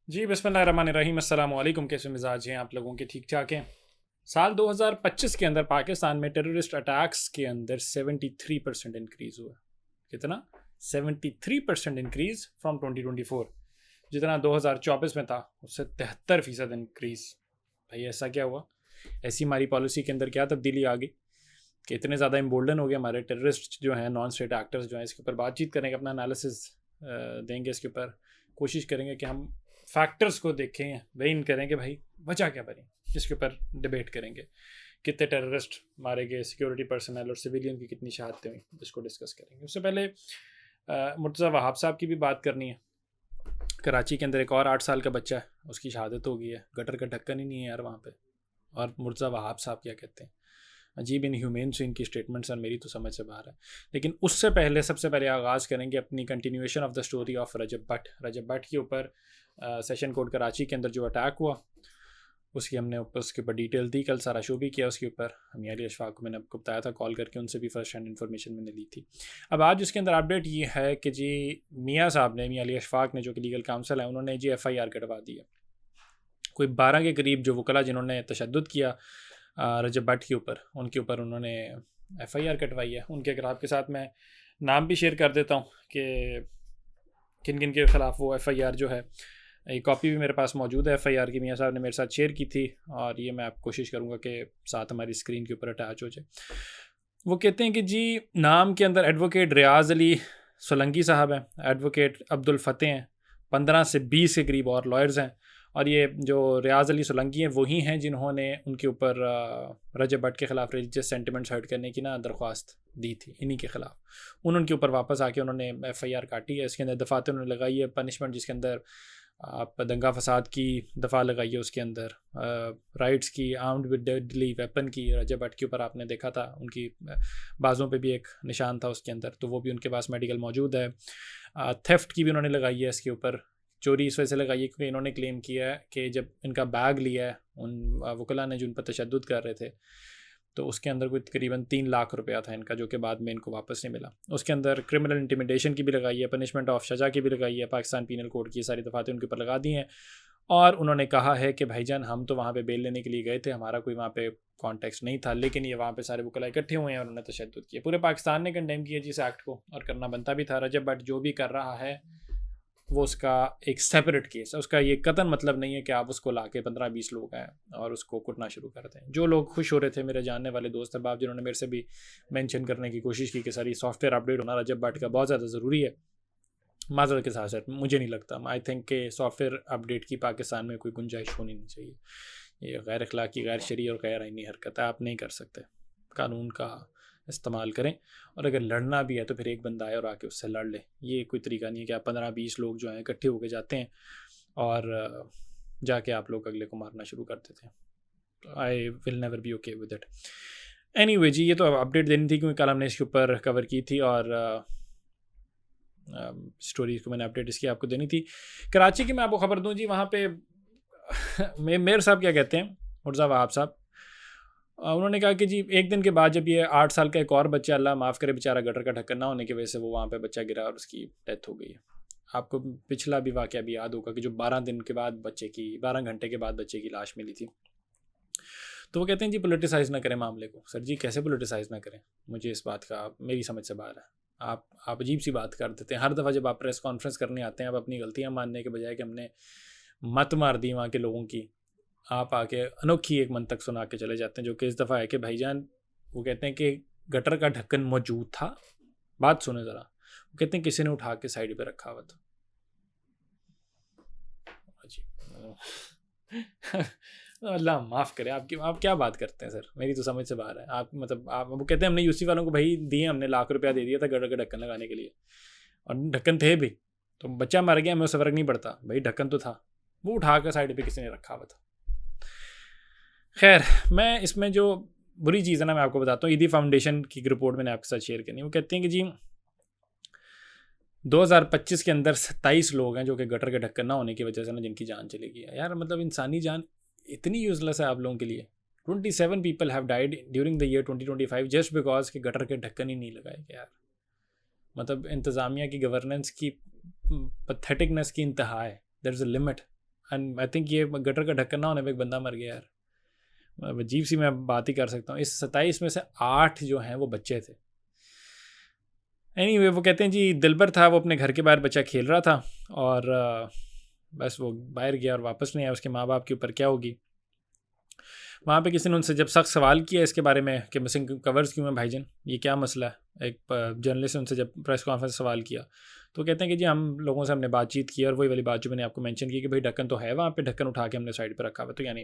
जी बिस्मिल्लाहिर्रहमानिर्रहीम अस्सलाम वालेकुम। कैसे मिजाज हैं आप लोगों के? ठीक ठाक हैं। साल 2025 के अंदर पाकिस्तान में टेररिस्ट अटैक्स के अंदर 73% इंक्रीज़ हुआ। कितना? 73% इंक्रीज़ फ्रॉम 2024। जितना 2024 में था उससे 73% इंक्रीज़। भाई ऐसा क्या हुआ? ऐसी हमारी पॉलिसी के अंदर क्या तब्दीली आ गई कि इतने ज़्यादा इम्बोल्डन हो गए हमारे टेररिस्ट जो हैं, नॉन स्टेट एक्टर्स जो हैं? इसके ऊपर बातचीत करेंगे, अपना एनालिसिस देंगे इसके ऊपर। कोशिश करेंगे कि हम फैक्टर्स को देखें, वेइन करें कि भाई वजह क्या बनी। इसके ऊपर डिबेट करेंगे। कितने टेररिस्ट मारे गए, सिक्योरिटी पर्सनल और सिविलियन की कितनी शहादतें हुई, इसको डिस्कस करेंगे। उससे पहले मुर्तज़ा वहाब साहब की भी बात करनी है। कराची के अंदर एक और 8 साल का बच्चा है, उसकी शहादत हो गई है। गटर का ढक्कन ही नहीं है यार वहाँ पे। और मुर्तज़ा वहाब साहब क्या कहते हैं? अजीब इनह्यूमेन सी इनकी स्टेटमेंट्स और मेरी तो समझ से बाहर है। लेकिन उससे पहले सबसे पहले आगाज़ करेंगे अपनी continuation of the story of Rajab Bhatt के ऊपर। सेशन कोर्ट कराची के अंदर जो अटैक हुआ उसके ऊपर डिटेल दी। कल सारा शो भी किया उसके ऊपर। मियां अली अशफाक को मैंने आपको बताया था कॉल करके, उनसे भी फर्स्ट हैंड इन्फॉर्मेशन मैंने ली थी। अब आज उसके अंदर अपडेट ये है कि जी मियाँ साहब ने, मियां अली अशफाक ने, जो कि लीगल काउंसिल है, उन्होंने जी FIR कटवा दी है। कोई 12 के करीब जो वकला जिन्होंने तशद्दुद किया रजब भट्ट के ऊपर, उनके ऊपर उन्होंने FIR कटवाई है। उनके अगर आपके साथ मैं नाम भी शेयर कर देता हूँ कि किन किन के ख़िलाफ़ वो FIR जो है, एक कॉपी भी मेरे पास मौजूद है FIR की। मियाँ साहब ने मेरे साथ शेयर की थी और ये मैं आप कोशिश करूँगा कि साथ हमारी स्क्रीन के ऊपर अटैच हो जाए। वो कहते हैं कि जी नाम के अंदर एडवोकेट रियाज अली सोलंकी साहब हैं, एडवोकेट अब्दुल फ़तेह हैं, 15 से 20 के करीब और लॉयर्स हैं। और ये जो रियाज अली सोलंकी हैं वही हैं जिन्होंने उनके ऊपर रजब भट्ट के ख़िलाफ़ रिलीजियस सेंटिमेंट्स हर्ट करने की ना दरख्वास्त दी थी, इन्हीं के ख़िलाफ़। उनके ऊपर वापस आके उन्होंने FIR काटी है। इसके अंदर दफ़ातें उन्होंने लगाई है पनिशमेंट, जिसके अंदर आप दंगा फसाद की दफ़ा लगाइए, उसके अंदर राइट्स की, आर्म्ड विद डेडली वेपन की। रजब भट्ट के ऊपर आपने देखा था उनकी बाज़ों पे भी एक निशान था उसके अंदर, तो वो भी उनके पास मेडिकल मौजूद है। थेफ्ट की भी उन्होंने लगाई है इसके ऊपर। चोरी इस वजह से लगाई है क्योंकि इन्होंने क्लेम किया है कि जब इनका बैग लिया है उन वकला ने जो उन पर तशद्दुद कर रहे थे, तो उसके अंदर कोई तकरीबन 3 लाख रुपया था इनका, जो कि बाद में इनको वापस नहीं मिला। उसके अंदर क्रिमिनल इंटिमिडेशन की भी लगाई है, पनिशमेंट ऑफ सजा की भी लगाई है, पाकिस्तान पीनल कोड की सारी दफ़ातें उनके ऊपर लगा दी हैं। और उन्होंने कहा है कि भाईजान हम तो वहाँ पे बेल लेने के लिए गए थे, हमारा कोई वहाँ पे कॉन्टेक्स्ट नहीं था, लेकिन ये वहाँ पे सारे वकला इकट्ठे हुए हैं और उन्होंने तशद्दुद किया। पूरे पाकिस्तान ने कंडेम किया जी इस एक्ट को, और करना बनता भी था। रजब भट्ट जो भी कर रहा है वो उसका एक सेपरेट केस है। उसका ये कतन मतलब नहीं है कि आप उसको ला के 15-20 लोग हैं और उसको कुटना शुरू कर दें। जो लोग खुश हो रहे थे, मेरे जानने वाले दोस्त अहबाब, जिन्होंने मेरे से भी मेंशन करने की कोशिश की कि सर ये सॉफ्टवेयर अपडेट होना रजब भट्ट का बहुत ज़्यादा ज़रूरी है, माजरत के साथ साथ मुझे नहीं लगता। आई थिंक कि सॉफ्टवेयर अपडेट की पाकिस्तान में कोई गुंजाइश होनी नहीं चाहिए। ये गैर अखलाकी, गैर शरई और गैर आइनी हरकत है, आप नहीं कर सकते। कानून का इस्तेमाल करें, और अगर लड़ना भी है तो फिर एक बंदा आए और आके उससे लड़ ले। ये कोई तरीका नहीं है कि आप 15-20 लोग जो हैं इकट्ठे होकर जाते हैं और जाके आप लोग अगले को मारना शुरू कर देते हैं। I will never be okay with it. Anyway जी, ये तो अपडेट देनी थी क्योंकि कल हमने इसके ऊपर कवर की थी और स्टोरीज को मैंने अपडेट इसकी आपको देनी थी। कराची की मैं आपको खबर दूँ जी, वहाँ पे मेयर साहब क्या कहते हैं, मुर्जा वहाब साहब, उन्होंने कहा कि जी एक दिन के बाद जब ये 8 साल का एक और बच्चा, अल्लाह माफ़ करे बेचारा, गटर का ढक्कन ना होने की वजह से वो वहाँ पे बच्चा गिरा और उसकी डेथ हो गई है। आपको पिछला भी वाक़या भी याद होगा कि जो 12 दिन के बाद बच्चे की, 12 घंटे के बाद बच्चे की लाश मिली थी। तो वो कहते हैं जी पोलिटिसाइज़ ना करें मामले को। सर जी कैसे पोलिटिसाइज़ ना करें? मुझे इस बात का, मेरी समझ से बाहर है। आप अजीब सी बात कर देते हैं हर दफ़ा जब आप प्रेस कॉन्फ्रेंस करने आते हैं। आप अपनी गलतियाँ मानने के बजाय कि हमने मत मार दी वहाँ के लोगों की, आप आके अनोखी एक मंतक सुना के चले जाते हैं, जो कि इस दफ़ा है कि भाईजान, वो कहते हैं कि गटर का ढक्कन मौजूद था। बात सुने ज़रा, वो कहते हैं किसी ने उठा के साइड पे रखा हुआ था। अजीब। अल्लाह माफ़ करे, आप क्या बात करते हैं सर? मेरी तो समझ से बाहर है। आप मतलब आप, वो कहते हैं हमने यूसी वालों को भाई दिए, हमने लाख रुपया दे दिया था गटर का ढक्कन लगाने के लिए, और ढक्कन थे भी, तो बच्चा मर गया, हमें उससे फ़र्क नहीं पड़ता भाई, ढक्कन तो था, वो उठा कर साइड पे किसी ने रखा हुआ था। खैर, मैं इसमें जो बुरी चीज़ है ना, मैं आपको बताता हूँ। ईदी फाउंडेशन की एक रिपोर्ट मैंने आपके साथ शेयर करनी है। वो कहते हैं कि जी 2025 के अंदर 27 लोग हैं जो कि गटर के ढक्कन ना होने की वजह से ना जिनकी जान चली गई है। यार मतलब इंसानी जान इतनी यूजलेस है आप लोगों के लिए। 27 people have died during the year 2025 just because के गटर के ढक्कन ही नहीं लगाए गए। यार मतलब इंतज़ामिया की गवर्नेंस की पथेटिकनेस की इंतहा है। There is a limit. And I think ये गटर का ढक्कन ना होने पे एक बंदा मर गया यार, अजीब सी मैं बात ही कर सकता हूँ। इस 27 में से 8 जो हैं वो बच्चे थे। एनीवे वो कहते हैं जी दिलबर था, वो अपने घर के बाहर बच्चा खेल रहा था और बस वो बाहर गया और वापस नहीं आया। उसके माँ बाप के ऊपर क्या होगी। वहाँ पे किसी ने उनसे जब सख्त सवाल किया इसके बारे में कि मिसिंग कवर्स क्यों हैं भाईजान, ये क्या मसला है, एक जर्नलिस्ट ने उनसे जब प्रेस कॉन्फ्रेंस सवाल किया तो कहते हैं कि जी हम लोगों से हमने बातचीत की और वही वाली बात जो मैंने आपको मेंशन की कि भाई ढक्कन तो है वहाँ पे, ढक्कन उठा के हमने साइड पे रखा हुआ, तो यानी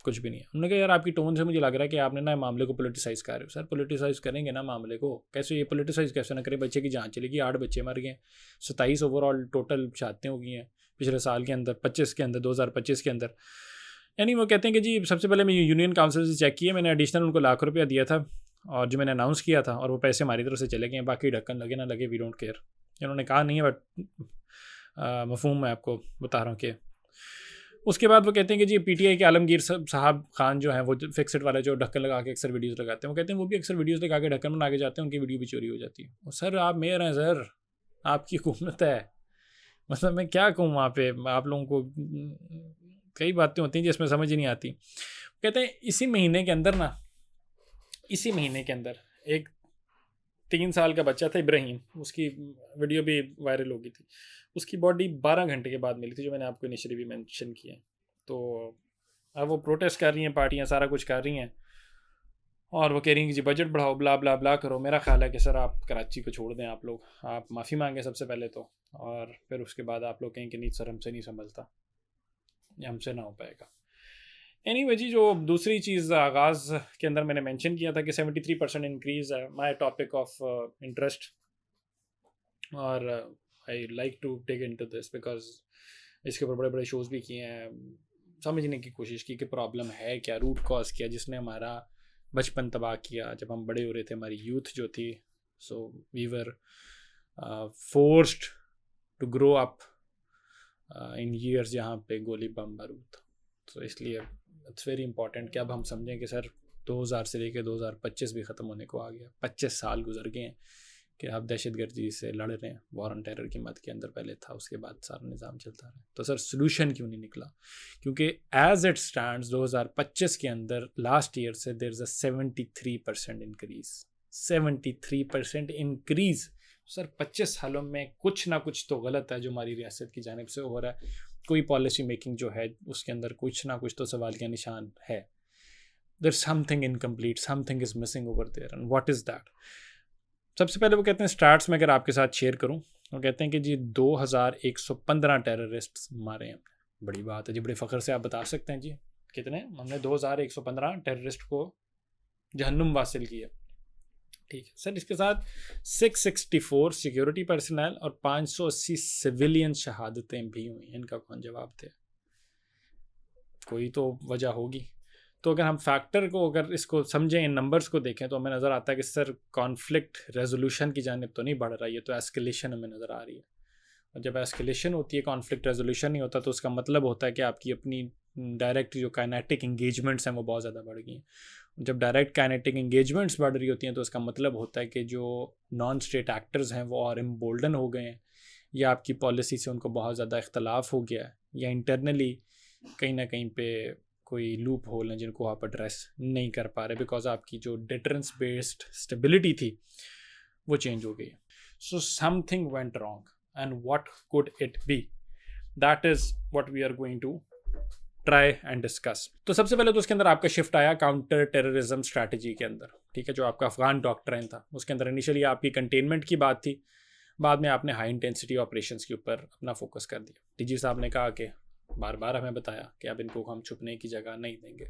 कुछ भी नहीं है। उन्होंने कहा यार आपकी टोन से मुझे लग रहा है कि आपने ना मामले को पोलिटिसाइज़ कर रहे हो। सर पोलिटिसाइज़ करेंगे ना मामले को, कैसे ये पोलिटिसाइज़ कैसे ना करें। बच्चे की जान चलेगी, 8 बच्चे मर गए, 27 ओवरऑल टोटल शादियाँ हो गई हैं पिछले साल के अंदर, 25 के अंदर, 2025 के अंदर। यानी वो कहते हैं कि जी सबसे पहले मैं यूनियन काउंसिल से चेक किया, मैंने एडिशनल उनको ₹1,00,000 दिया था और जो मैंने अनाउंस किया था, और वो पैसे हमारी तरफ से चले गए, बाकी ढक्कन लगे ना लगे वी डोंट केयर। इन्होंने कहा नहीं है बट मफहूम मैं आपको बता रहा हूँ कि उसके बाद वो कहते हैं कि जी पीटीआई के आलमगीर साहब खान जो हैं वो फिक्सड वाले जो ढक्कन लगा के अक्सर वीडियोस लगाते हैं, वो कहते हैं वो भी अक्सर वीडियोस लगा के ढक्कन बना के जाते हैं, उनकी वीडियो भी चोरी हो जाती है। और सर आप मेयर हैं सर, आपकी हुकूमत है, मतलब मैं क्या कहूँ वहाँ पे आप लोगों को कई बातें होती हैं जिसमें समझ ही नहीं आती। कहते हैं इसी महीने के अंदर एक 3 साल का बच्चा था इब्राहिम, उसकी वीडियो भी वायरल हो गई थी। उसकी बॉडी 12 घंटे के बाद मिली थी, जो मैंने आपको इनिशियली भी मेंशन किया। तो अब वो प्रोटेस्ट कर रही हैं, पार्टियां सारा कुछ कर रही हैं और वो कह रही हैं कि जी बजट बढ़ाओ, ब्ला ब्ला ब्ला करो। मेरा ख्याल है कि सर आप कराची को छोड़ दें, आप लोग आप माफ़ी मांगें सबसे पहले तो, और फिर उसके बाद आप लोग कहें कि नहीं सर हमसे नहीं संभलता, हमसे ना हो पाएगा। एनीवे जी जो दूसरी चीज़ आगाज़ के अंदर मैंने मेंशन किया था कि 73% इंक्रीज़ है माय टॉपिक ऑफ इंटरेस्ट, और I like to take into this because इसके ऊपर बड़े बड़े शोज़ भी किए हैं, समझने की कोशिश की कि प्रॉब्लम है क्या, रूट कॉज किया जिसने हमारा बचपन तबाह किया जब हम बड़े हो रहे थे, हमारी यूथ जो थी। So we were forced to grow up in years जहाँ पे गोली बम बारूद। तो इसलिए इट्स वेरी इंपॉर्टेंट कि अब हम समझें कि सर 2000 से लेकर 2025 भी ख़त्म होने को आ गया, 25 साल गुजर गए हैं कि आप दहशतगर्दी से लड़ रहे हैं। वॉर ऑन टेरर की मद के अंदर पहले था, उसके बाद सारा निज़ाम चलता रहा। तो सर सोल्यूशन क्यों नहीं निकला, क्योंकि एज इट स्टैंड्स 2025 के अंदर लास्ट ईयर से there is a 73% increase, 73% increase. Sir 25 सालों में कुछ ना कुछ तो गलत है जो हमारी रियासत की जानिब से हो रहा है। कोई पॉलिसी मेकिंग जो है उसके अंदर कुछ ना कुछ तो सवाल का निशान है। There something incomplete, something is missing over there, and what is that. सबसे पहले वो कहते हैं स्टार्ट्स में अगर आपके साथ शेयर करूं, वो कहते हैं कि जी 2115 टेररिस्ट मारे हैं। बड़ी बात है जी, बड़े फ़ख्र से आप बता सकते हैं जी कितने, हमने 2115 टेररिस्ट को जहन्नुम वासिल किया। ठीक है सर, इसके साथ 664 सिक्योरिटी पर्सनल और 580 सिविलियन शहादतें भी हुई। इनका कौन जवाब दे, कोई तो वजह होगी। तो अगर हम फैक्टर को अगर इसको समझें, इन नंबर्स को देखें तो हमें नज़र आता है कि सर कॉन्फ्लिक्ट रेजोल्यूशन की जानिब तो नहीं बढ़ रहा है, ये तो एस्केलेशन हमें नज़र आ रही है। और जब एस्केलेशन होती है, कॉन्फ्लिक्ट रेजोल्यूशन नहीं होता, तो उसका मतलब होता है कि आपकी अपनी डायरेक्ट जो काइनेटिक इंगेजमेंट्स हैं वो बहुत ज़्यादा बढ़ गई हैं। जब डायरेक्ट काइनेटिक इंगेजमेंट्स बढ़ रही होती हैं तो उसका मतलब होता है कि जो नॉन स्टेट एक्टर्स हैं वो और एम्बोल्डन हो गए हैं, या आपकी पॉलिसी से उनको बहुत ज़्यादा इख्तलाफ हो गया है, या इंटरनली कहीं ना कहीं पे कोई लूप होल हैं जिनको आप एड्रेस नहीं कर पा रहे, बिकॉज आपकी जो डिटरेंस बेस्ड स्टेबिलिटी थी वो चेंज हो गई। So something went wrong and what could it be, that is what we are going to try and discuss. तो सबसे पहले तो उसके अंदर आपका शिफ्ट आया काउंटर टेररिज्म स्ट्रैटेजी के अंदर। ठीक है, जो आपका अफगान डॉक्ट्राइन था उसके अंदर इनिशियली आपकी कंटेनमेंट की बात थी, बाद में आपने हाई इंटेंसिटी ऑपरेशंस के ऊपर अपना फोकस कर दिया। डीजी साहब ने कहा कि बार बार हमें बताया कि अब इनको हम छुपने की जगह नहीं देंगे।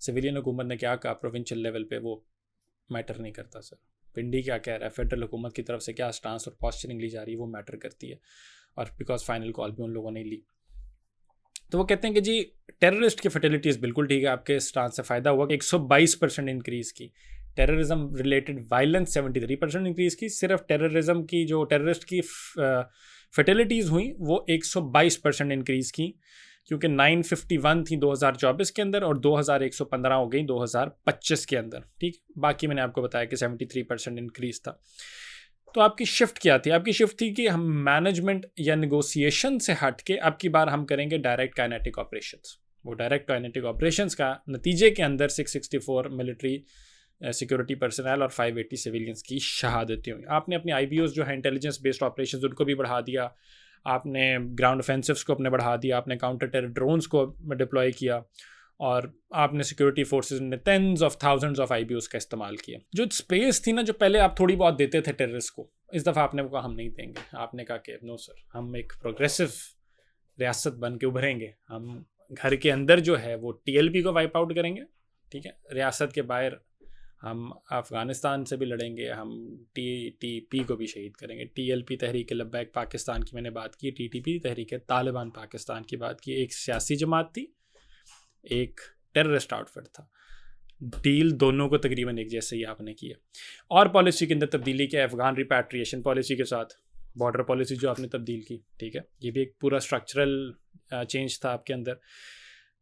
सिविलियन हुकूमत ने क्या कहा, प्रोविंशियल लेवल पे वो मैटर नहीं करता सर। पिंडी क्या कह रहा है, फेडरल हुकूमत की तरफ से क्या स्टांस और पॉस्चरिंग ली जा रही है वो मैटर करती है, और बिकॉज फाइनल कॉल भी उन लोगों ने ली। तो वो कहते हैं कि जी टेररिस्ट की फर्टिलिटीज़ बिल्कुल ठीक है, आपके स्टांस से फ़ायदा हुआ कि 122% इंक्रीज़ की। टेररिज्म रिलेटेड वायलेंस 73% इंक्रीज़ की। सिर्फ टेररिज्म की जो टेररिस्ट की फर्टिलिटीज़ हुई वो 122% इंक्रीज़ की, क्योंकि 951 थी 2024 के अंदर और 2115 हो गई 2025 के अंदर। ठीक, बाकी मैंने आपको बताया कि 73% इंक्रीज़ था। तो आपकी शिफ्ट क्या थी? आपकी शिफ्ट थी कि हम मैनेजमेंट या नेगोशिएशन से हट के अब की बार हम करेंगे डायरेक्ट काइनेटिक ऑपरेशंस। वो डायरेक्ट काइनेटिक ऑपरेशंस का नतीजे के अंदर 664 मिलिट्री सिक्योरिटी पर्सनल और 580 सिविलियंस की शहादतें हुई। आपने अपनी IBOs जो है इंटेलिजेंस बेस्ड ऑपरेशंस उनको भी बढ़ा दिया, आपने ग्राउंड ऑफेंसिव्स को अपने बढ़ा दिया, आपने काउंटर टेरर ड्रोन्स को डिप्लॉय किया, और आपने सिक्योरिटी फोर्सेस ने tens of thousands of IBOs का इस्तेमाल किया। जो स्पेस थी ना, जो पहले आप थोड़ी बहुत देते थे टेररिस्ट को, इस दफ़ा आपने कहा हम नहीं देंगे। आपने कहा कि नो सर, हम एक प्रोग्रेसिव रियासत बन के उभरेंगे, हम घर के अंदर जो है वो TLP को वाइप आउट करेंगे, ठीक है, रियासत के बाहर हम अफ़गानिस्तान से भी लड़ेंगे, हम TTP को भी शहीद करेंगे। TLP तहरीक लब्बैक पाकिस्तान की मैंने बात की, TTP तहरीक तालिबान पाकिस्तान की बात की। एक सियासी जमात थी, एक टेररिस्ट आउटफिट था। डील दोनों को तकरीबन एक जैसे ही आपने किया। और पॉलिसी के अंदर तब्दीली किया, अफगान रिपैट्रिएशन पॉलिसी के साथ बॉर्डर पॉलिसी जो आपने तब्दील की, ठीक है, ये भी एक पूरा स्ट्रक्चरल चेंज था आपके अंदर।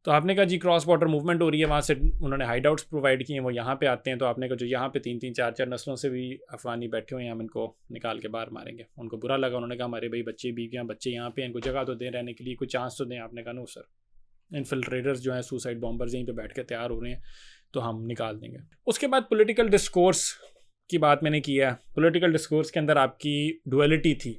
तो आपने कहा जी क्रॉस बॉर्डर मूवमेंट हो रही है, वहाँ से उन्होंने हाइड आउट्स प्रोवाइड किए हैं, वो यहाँ पे आते हैं। तो आपने कहा जो यहाँ पे 3-3, 4-4 नस्लों से भी अफगानी बैठे हुए हैं, हम इनको निकाल के बाहर मारेंगे। उनको बुरा लगा, उन्होंने कहा हमारे भाई बच्चे बीवियाँ बच्चे यहाँ पे, इनको जगह तो दें रहने के लिए, कोई चांस तो दें। आपने कहा नो सर, इन्फिल्ट्रेटर्स जो हैं, सुसाइड बॉम्बर्स यहीं पे बैठ के तैयार हो रहे हैं, तो हम निकाल देंगे। उसके बाद पॉलिटिकल डिस्कोर्स की बात मैंने की है। पॉलिटिकल डिस्कोर्स के अंदर आपकी डुअलिटी थी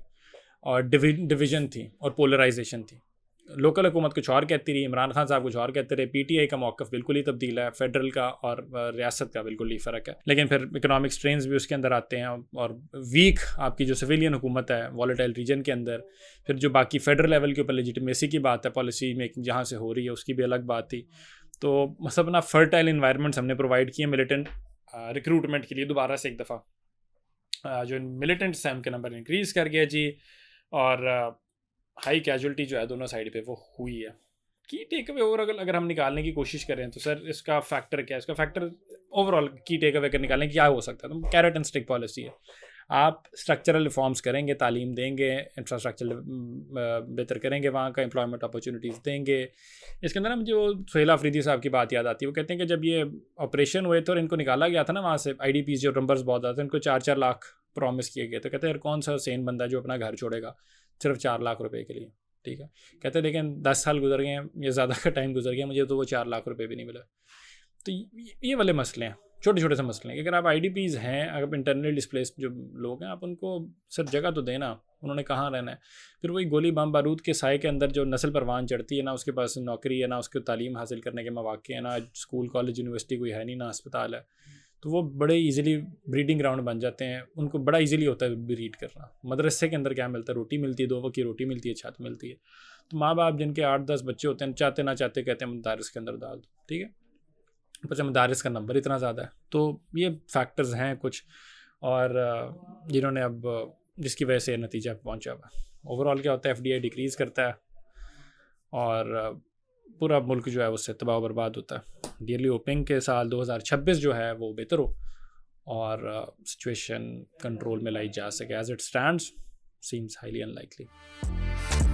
और डिवीजन थी और पोलराइजेशन थी। लोकल हुकूमत कुछ और कहती रही, इमरान खान साहब कुछ और कहते रहे, PTI का मौक़िफ़ बिल्कुल ही तब्दील है, फेडरल का और रियासत का बिल्कुल ही फ़र्क है। लेकिन फिर इकोनॉमिक स्ट्रेंस भी उसके अंदर आते हैं, और वीक आपकी जो सिविलियन हुकूमत है वॉलेटाइल रीजन के अंदर, फिर जो बाकी फेडरल लेवल के ऊपर लेजिटिमेसी की बात है, पॉलिसी मेकिंग जहाँ से हो रही है, उसकी भी अलग बात थी। तो मतलब ना फर्टाइल इन्वायरमेंट्स हमने प्रोवाइड किए मिलिटेंट रिक्रूटमेंट के लिए। दोबारा से एक दफ़ा जो मिलिटेंट्स हैं उनके नंबर इंक्रीज़ कर गया जी, और हाई कैजुअलिटी जो है दोनों साइड पे वो हुई है। की टेक अवे ओवरऑल अगर हम निकालने की कोशिश करें तो सर इसका फैक्टर क्या है? इसका फैक्टर ओवरऑल की टेक अवे अगर निकालें क्या हो सकता है, तो कैरेट एंड स्टिक पॉलिसी है। आप स्ट्रक्चरल रिफॉर्म्स करेंगे, तालीम देंगे, इंफ्रास्ट्रक्चर बेहतर करेंगे, वहाँ का एम्प्लॉयमेंट अपॉर्चुनिटीज़ देंगे। इसके अंदर ना मुझे वो सुहेल आफरीदी साहब की बात याद आती है। वो कहते हैं कि जब ये ऑपरेशन हुए थे और इनको निकाला गया था ना वहाँ से, IDPs जो नंबर्स बहुत आते हैं, इनको 4-4 लाख प्रॉमिस किए गए। तो कहते हैं यार कौन सा सेन बंदा जो अपना घर छोड़ेगा सिर्फ 4 लाख रुपए के लिए, ठीक है। कहते हैं लेकिन 10 साल गुजर गए हैं या ज़्यादा का टाइम गुजर गया, मुझे तो वो 4 लाख रुपए भी नहीं मिला। तो ये वाले मसले हैं, छोटे छोटे से मसले हैं कि अगर आप IDPs हैं, अगर इंटरनल डिस्प्लेस जो लोग हैं, आप उनको सर जगह तो देना, उन्होंने कहाँ रहना है। फिर वही गोली बम बारूद के साए के अंदर जो नस्ल परवान चढ़ती है, ना उसके पास नौकरी है, ना उसको तालीम हासिल करने के मौके हैं, ना स्कूल कॉलेज यूनिवर्सिटी कोई है नहीं, ना अस्पताल है, तो वो बड़े इजीली ब्रीडिंग ग्राउंड बन जाते हैं। उनको बड़ा इजीली होता है ब्रीड करना। मदरसे के अंदर क्या मिलता है? रोटी मिलती है, 2 वक्त की रोटी मिलती है, छत मिलती है। तो माँ बाप जिनके 8-10 बच्चे होते हैं, चाहते ना चाहते कहते हैं मदारिस के अंदर डाल दो, ठीक है, बच्चा मदारिस का नंबर इतना ज़्यादा है। तो ये फैक्टर्स हैं कुछ, और जिन्होंने अब जिसकी वजह से नतीजा पहुँचा हुआ। ओवरऑल क्या होता है, FDI डिक्रीज़ करता है और पूरा मुल्क जो है उससे तबाह बर्बाद होता है। डियरली होपिंग के साल 2026 जो है वो बेहतर हो और सिचुएशन कंट्रोल में लाई जा सके। As it stands seems highly unlikely.